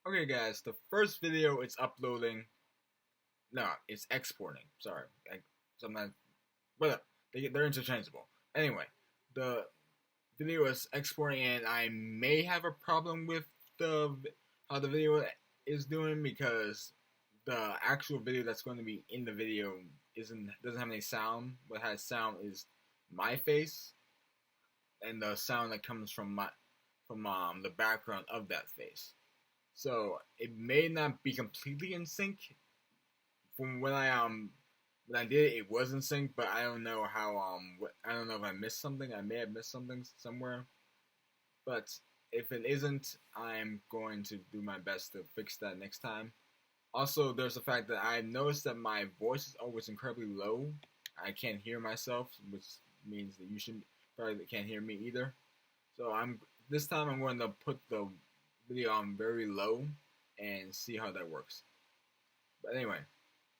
Okay, guys, the first video it's uploading. No, it's exporting. Sorry, sometimes, but they're interchangeable. Anyway, the video is exporting, and I may have a problem with the how the video is doing because the actual video that's going to be in the video doesn't have any sound. What has sound is my face and the sound that comes from the background of that face. So it may not be completely in sync. From when I did it, it was in sync, but I don't know how I don't know if I missed something. I may have missed something somewhere. But if it isn't, I'm going to do my best to fix that next time. Also, there's the fact that I've noticed that my voice is always incredibly low. I can't hear myself, which means that you probably can't hear me either. So this time I'm going to put the video on very low and see how that works. But anyway,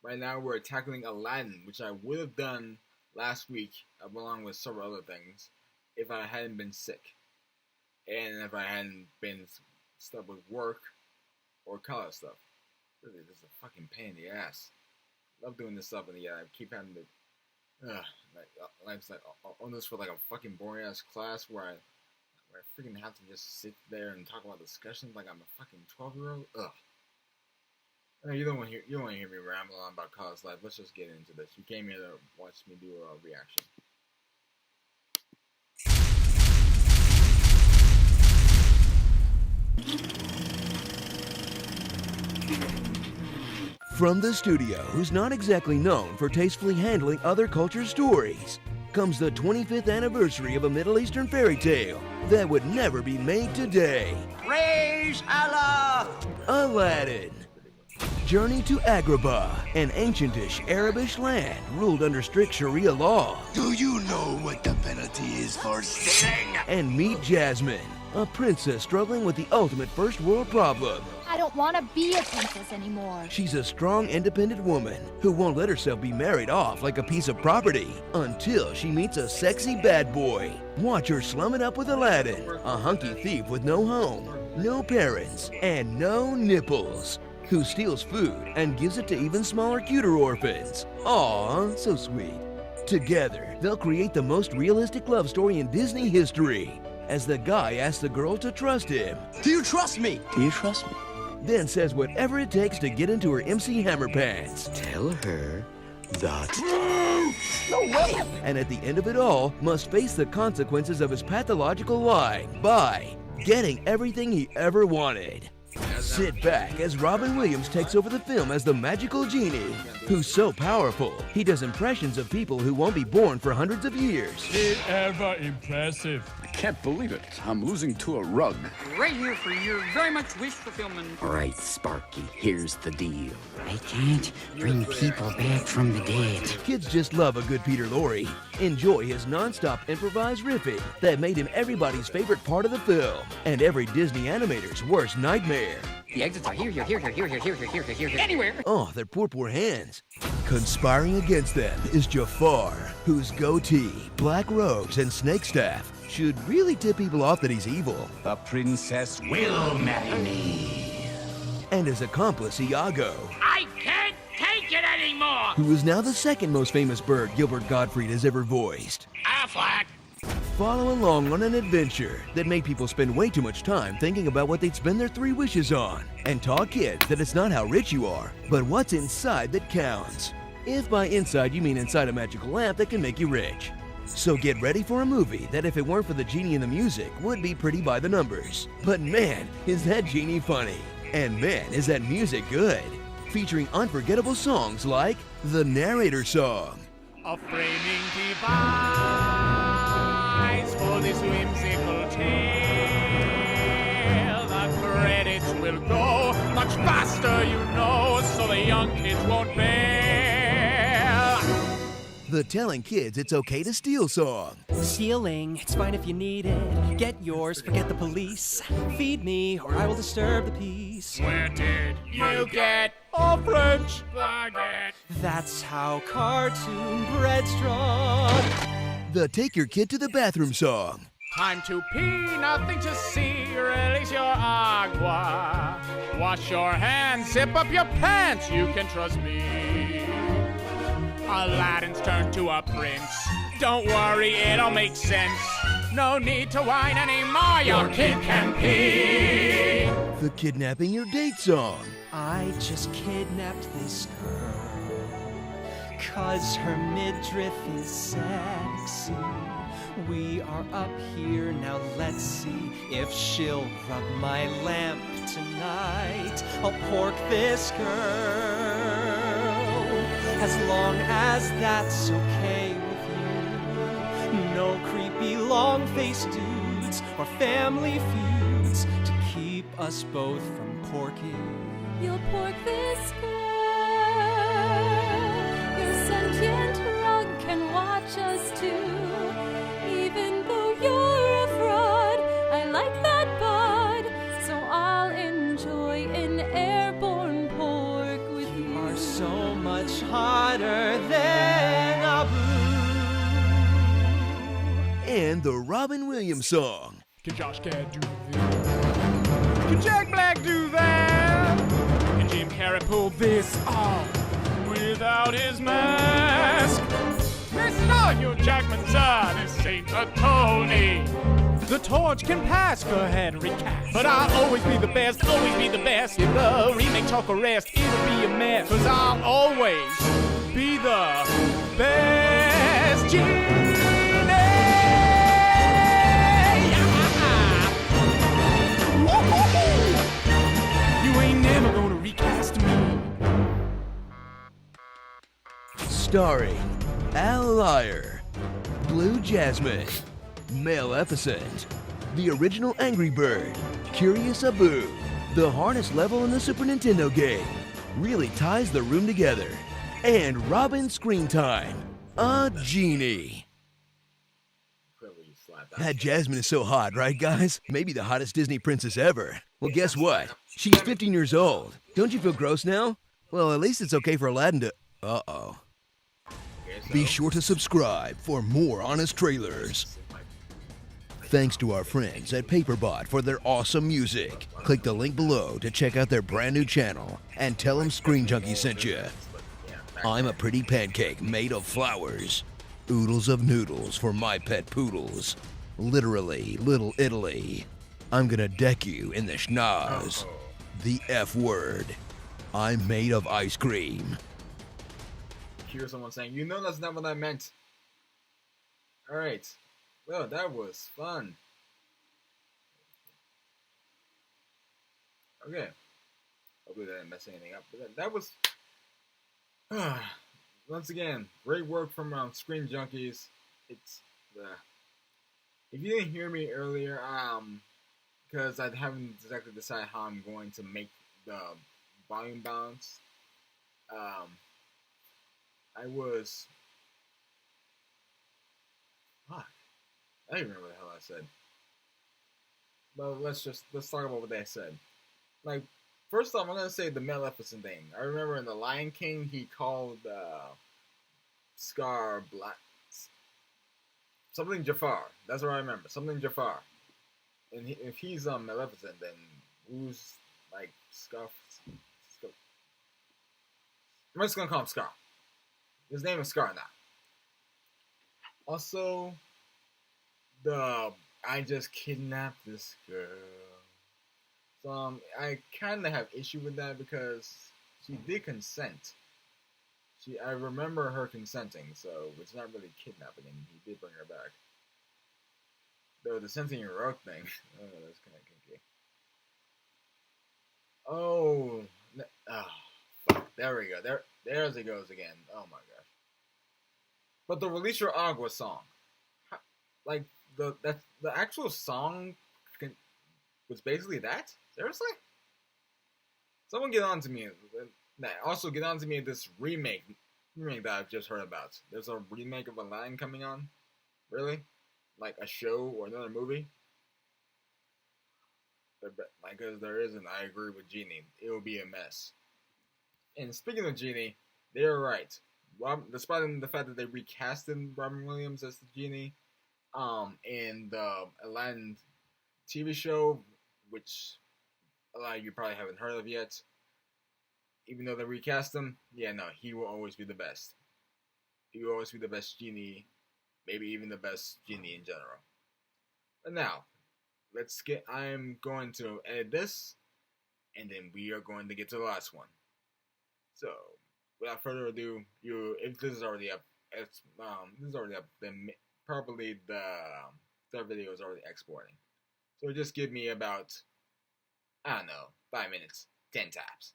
right now we're tackling Aladdin, which I would have done last week along with several other things if I hadn't been sick and if I hadn't been stuck with work or college stuff. This is a fucking pain in the ass. Love doing this stuff, and I keep having to almost for like a fucking boring ass class where I freaking have to just sit there and talk about discussions like I'm a fucking 12-year-old. Ugh. You don't want to hear me ramble on about college life. Let's just get into this. You came here to watch me do a reaction. From the studio, who's not exactly known for tastefully handling other cultures' stories, comes the 25th anniversary of a Middle Eastern fairy tale that would never be made today. Praise Allah! Aladdin. Journey to Agrabah, an ancientish Arabish land ruled under strict Sharia law. Do you know what the penalty is for stealing? And meet Jasmine, a princess struggling with the ultimate first world problem. I don't want to be a princess anymore. She's a strong, independent woman who won't let herself be married off like a piece of property until she meets a sexy bad boy. Watch her slum it up with Aladdin, a hunky thief with no home, no parents, and no nipples, who steals food and gives it to even smaller, cuter orphans. Aw, so sweet. Together, they'll create the most realistic love story in Disney history as the guy asks the girl to trust him. Do you trust me? Do you trust me? Then says whatever it takes to get into her MC Hammer pants. Tell her that. No way! And at the end of it all, must face the consequences of his pathological lying by getting everything he ever wanted. Sit back as Robin Williams takes over the film as the magical genie, who's so powerful, he does impressions of people who won't be born for hundreds of years. Ever impressive. I can't believe it. I'm losing to a rug. Right here for your very much wish fulfillment. All right, Sparky, here's the deal. I can't bring people back from the dead. Kids just love a good Peter Lorre. Enjoy his non-stop improvised riffing that made him everybody's favorite part of the film and every Disney animator's worst nightmare. The exits are here, anywhere. Oh, their poor hands. Conspiring against them is Jafar, whose goatee, black robes, and snake staff should really tip people off that he's evil. The princess will marry me. And his accomplice, Iago, I can't take it anymore. who is now the second most famous bird Gilbert Gottfried has ever voiced. Affleck. Follow along on an adventure that made people spend way too much time thinking about what they'd spend their 3 wishes on, and taught kids that it's not how rich you are, but what's inside that counts. If by inside you mean inside a magical lamp that can make you rich. So get ready for a movie that, if it weren't for the genie and the music, would be pretty by the numbers. But man, is that genie funny. And man, is that music good. Featuring unforgettable songs like the narrator song. A framing device for this whimsical tale. The credits will go much faster, you know, so the young kids won't bail. The telling kids it's okay to steal song. Stealing, it's fine if you need it. Get yours, forget the police. Feed me, or I will disturb the peace. Where did you get a French baguette? That's how cartoon bread's drawn. The take your kid to the bathroom song. Time to pee, nothing to see, release your agua. Wash your hands, zip up your pants, you can trust me. Aladdin's turned to a prince. Don't worry, it'll make sense. No need to whine anymore, your kid can pee. The kidnapping your date song. I just kidnapped this girl 'cause her midriff is sexy. We are up here, now let's see if she'll rub my lamp tonight. I'll pork this girl, as long as that's okay with you. No creepy long-faced dudes or family feuds to keep us both from porking. You'll pork this girl. Your sentient rug can watch us too. Even though you're a fraud, I like that bud. So I'll enjoy an airborne pork with you. You are so much hotter than Abu. And the Robin Williams song. Can Josh Gad do this? Can Jack Black do that? Can Jim Carrey pull this off without his mask? Mr. Hugh Jackman's son, this ain't a Tony. The torch can pass, go ahead and recast. But I'll always be the best, always be the best. If the remake talk or rest, it'll be a mess. 'Cause I'll always be the best Genie. You ain't never gonna recast me. Starring Al Liar, Blue Jasmine, Maleficent, the original Angry Bird, Curious Abu. The harness level in the Super Nintendo game really ties the room together. And Robin screen time, a genie. That Jasmine is so hot, right guys? Maybe the hottest Disney princess ever. Well, guess what? She's 15 years old. Don't you feel gross now? Well, at least it's okay for Aladdin to... Uh-oh. Be sure to subscribe for more honest trailers. Thanks to our friends at Paperbot for their awesome music. Click the link below to check out their brand new channel and tell them Screen Junkie sent you. I'm a pretty pancake made of flowers. Oodles of noodles for my pet poodles. Literally, Little Italy. I'm gonna deck you in the schnoz. The F word. I'm made of ice cream. Hear someone saying, you know that's not what I meant. Alright. Well, that was fun. Okay. Hopefully that didn't mess anything up. But that was... once again, great work from Screen Junkies. It's... if you didn't hear me earlier, because I haven't exactly decided how I'm going to make the volume balance. I was... Fuck. I don't even remember what the hell I said. But let's talk about what they said. Like, first off, I'm going to say the Maleficent thing. I remember in The Lion King, he called Scar Black... Something Jafar. That's what I remember. Something Jafar. And if he's Maleficent, then who's, like, Scar... I'm just going to call him Scar. His name is Scar now. Also, I just kidnapped this girl. So I kind of have issue with that because she did consent. I remember her consenting, so it's not really kidnapping, and he did bring her back. Though the sensing your rope thing, that's kind of kinky. Oh, fuck! There we go. There it goes again. Oh my gosh. But the Release Your Agua song, like the actual song was basically that. Seriously? Someone get on to me. Also get on to me this remake that I've just heard about. There's a remake of Aladdin coming on. Really? Like a show or another movie? Like, because there isn't. I agree with Genie. It will be a mess. And speaking of Genie, they're right. Despite the fact that they recasted Robin Williams as the Genie, in the Aladdin TV show, which a lot of you probably haven't heard of yet. Even though they recast him, yeah, no, he will always be the best. He will always be the best genie, maybe even the best genie in general. But now, I'm going to edit this, and then we are going to get to the last one. So, without further ado, if this is already up, then probably the third video is already exporting. So just give me about, I don't know, 5 minutes, 10 taps.